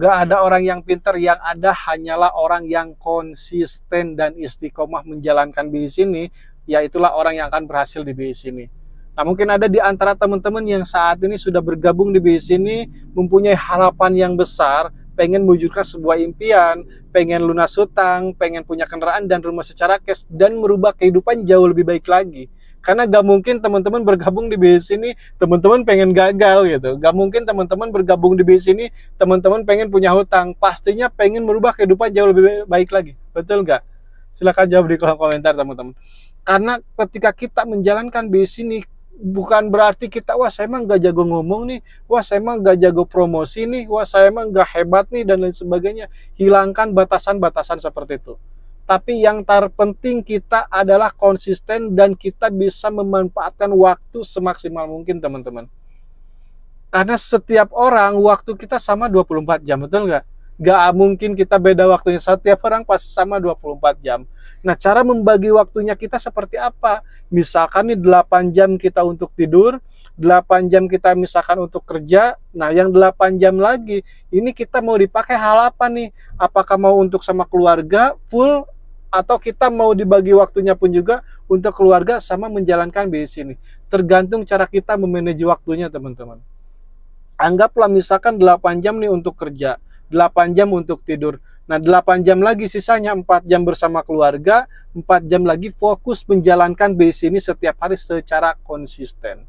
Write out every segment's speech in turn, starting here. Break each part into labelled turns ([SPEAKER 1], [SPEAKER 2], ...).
[SPEAKER 1] gak ada orang yang pintar, yang ada hanyalah orang yang konsisten dan istiqomah menjalankan bisnis ini, yaitulah orang yang akan berhasil di bisnis ini. Nah, mungkin ada di antara teman-teman yang saat ini sudah bergabung di bisnis ini, mempunyai harapan yang besar, pengen mewujudkan sebuah impian, pengen lunas hutang, pengen punya kendaraan dan rumah secara cash, dan merubah kehidupan jauh lebih baik lagi. Karena gak mungkin teman-teman bergabung di bisnis ini, teman-teman pengen gagal gitu. Gak mungkin teman-teman bergabung di bisnis ini, teman-teman pengen punya hutang. Pastinya pengen merubah kehidupan jauh lebih baik lagi. Betul gak? Silahkan jawab di kolom komentar teman-teman. Karena ketika kita menjalankan bisnis ini, bukan berarti kita, wah saya emang gak jago ngomong nih, wah saya emang gak jago promosi nih, wah saya emang gak hebat nih, dan lain sebagainya. Hilangkan batasan-batasan seperti itu. Tapi yang terpenting kita adalah konsisten dan kita bisa memanfaatkan waktu semaksimal mungkin teman-teman. Karena setiap orang waktu kita sama 24 jam, betul nggak? Nggak mungkin kita beda waktunya, setiap orang pasti sama 24 jam. Nah, cara membagi waktunya kita seperti apa? Misalkan nih 8 jam kita untuk tidur, 8 jam kita misalkan untuk kerja, nah yang 8 jam lagi, ini kita mau dipakai hal apa nih? Apakah mau untuk sama keluarga full, atau kita mau dibagi waktunya pun juga untuk keluarga sama menjalankan bisnis ini. Tergantung cara kita memanage waktunya teman-teman. Anggaplah misalkan 8 jam nih untuk kerja, 8 jam untuk tidur. Nah 8 jam lagi sisanya 4 jam bersama keluarga, 4 jam lagi fokus menjalankan bisnis ini setiap hari secara konsisten.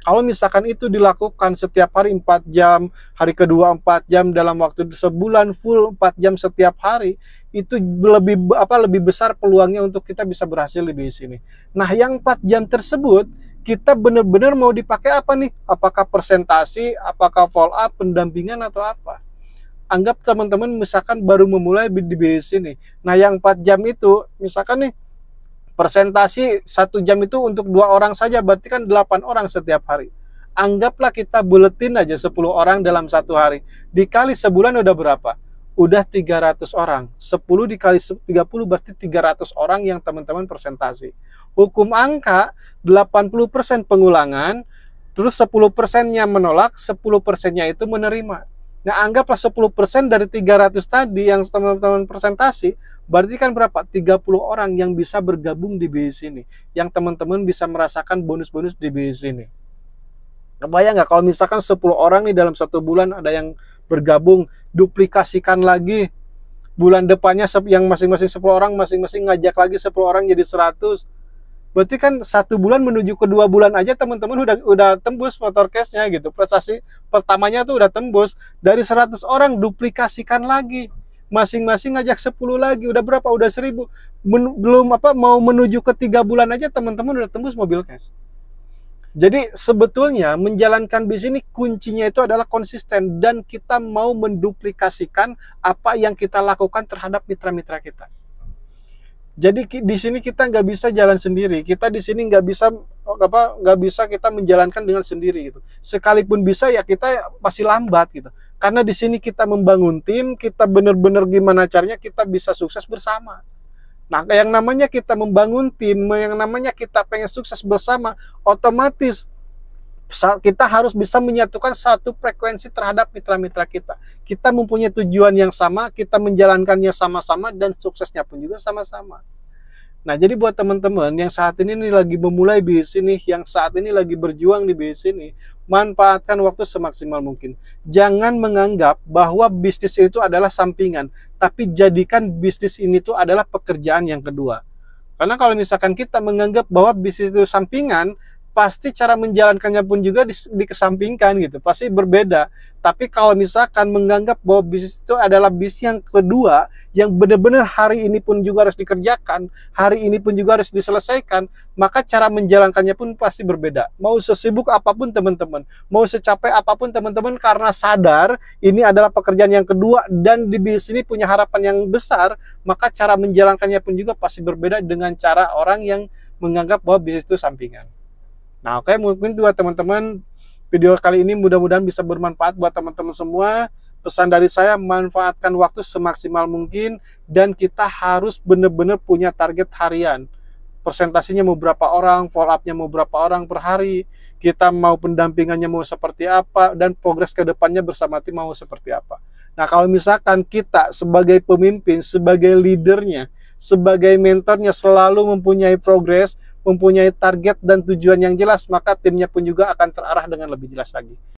[SPEAKER 1] Kalau misalkan itu dilakukan setiap hari 4 jam, hari kedua 4 jam, dalam waktu sebulan full 4 jam setiap hari, itu lebih besar peluangnya untuk kita bisa berhasil di bisnis ini. Nah, yang 4 jam tersebut kita benar-benar mau dipakai apa nih? Apakah presentasi, apakah follow up, pendampingan atau apa? Anggap teman-teman misalkan baru memulai di bisnis ini. Nah, yang 4 jam itu misalkan nih presentasi 1 jam itu untuk 2 orang saja, berarti kan 8 orang setiap hari. Anggaplah kita buletin aja 10 orang dalam 1 hari. Dikali sebulan udah berapa? Udah 300 orang. 10 dikali 30 berarti 300 orang yang teman-teman presentasi. Hukum angka 80% pengulangan, terus 10%-nya menolak, 10%-nya itu menerima. Nah, anggaplah 10% dari 300 tadi yang teman-teman presentasi, berarti kan berapa? 30 orang yang bisa bergabung di bisnis ini. Yang teman-teman bisa merasakan bonus-bonus di bisnis ini. Kebayang nggak kalau misalkan 10 orang nih dalam 1 bulan ada yang bergabung, duplikasikan lagi. Bulan depannya yang masing-masing 10 orang, masing-masing ngajak lagi 10 orang jadi 100. Berarti kan 1 bulan menuju ke 2 bulan aja teman-teman udah tembus motor cashnya gitu. Prestasi pertamanya tuh udah tembus. Dari 100 orang duplikasikan lagi. Masing-masing ngajak 10 lagi. Udah berapa? Udah 1000. Belum mau menuju ke 3 bulan aja teman-teman udah tembus mobil cash. Jadi sebetulnya menjalankan bisnis ini kuncinya itu adalah konsisten dan kita mau menduplikasikan apa yang kita lakukan terhadap mitra-mitra kita. Jadi di sini kita nggak bisa jalan sendiri. Kita di sini nggak bisa kita menjalankan dengan sendiri gitu. Sekalipun bisa ya kita pasti lambat gitu. Karena di sini kita membangun tim, kita benar-benar gimana caranya kita bisa sukses bersama. Nah, yang namanya kita membangun tim, yang namanya kita pengen sukses bersama, otomatis kita harus bisa menyatukan satu frekuensi terhadap mitra-mitra kita. Kita mempunyai tujuan yang sama, kita menjalankannya sama-sama, dan suksesnya pun juga sama-sama. Nah, jadi buat teman-teman yang saat ini lagi memulai bisnis ini, yang saat ini lagi berjuang di bisnis ini, manfaatkan waktu semaksimal mungkin. Jangan menganggap bahwa bisnis itu adalah sampingan, tapi jadikan bisnis ini tuh adalah pekerjaan yang kedua. Karena kalau misalkan kita menganggap bahwa bisnis itu sampingan, pasti cara menjalankannya pun juga dikesampingkan gitu, pasti berbeda. Tapi kalau misalkan menganggap bahwa bisnis itu adalah bisnis yang kedua, yang benar-benar hari ini pun juga harus dikerjakan, hari ini pun juga harus diselesaikan, maka cara menjalankannya pun pasti berbeda. Mau sesibuk apapun teman-teman, mau secapek apapun teman-teman, karena sadar ini adalah pekerjaan yang kedua dan di bisnis ini punya harapan yang besar, maka cara menjalankannya pun juga pasti berbeda dengan cara orang yang menganggap bahwa bisnis itu sampingan. Nah, oke, mungkin buat teman-teman video kali ini mudah-mudahan bisa bermanfaat buat teman-teman semua. Pesan dari saya, manfaatkan waktu semaksimal mungkin dan kita harus benar-benar punya target harian. Presentasinya mau berapa orang, follow up-nya mau berapa orang per hari, kita mau pendampingannya mau seperti apa, dan progres ke depannya bersama tim mau seperti apa. Nah, kalau misalkan kita sebagai pemimpin, sebagai leadernya, sebagai mentornya selalu mempunyai progres, mempunyai target dan tujuan yang jelas, maka timnya pun juga akan terarah dengan lebih jelas lagi.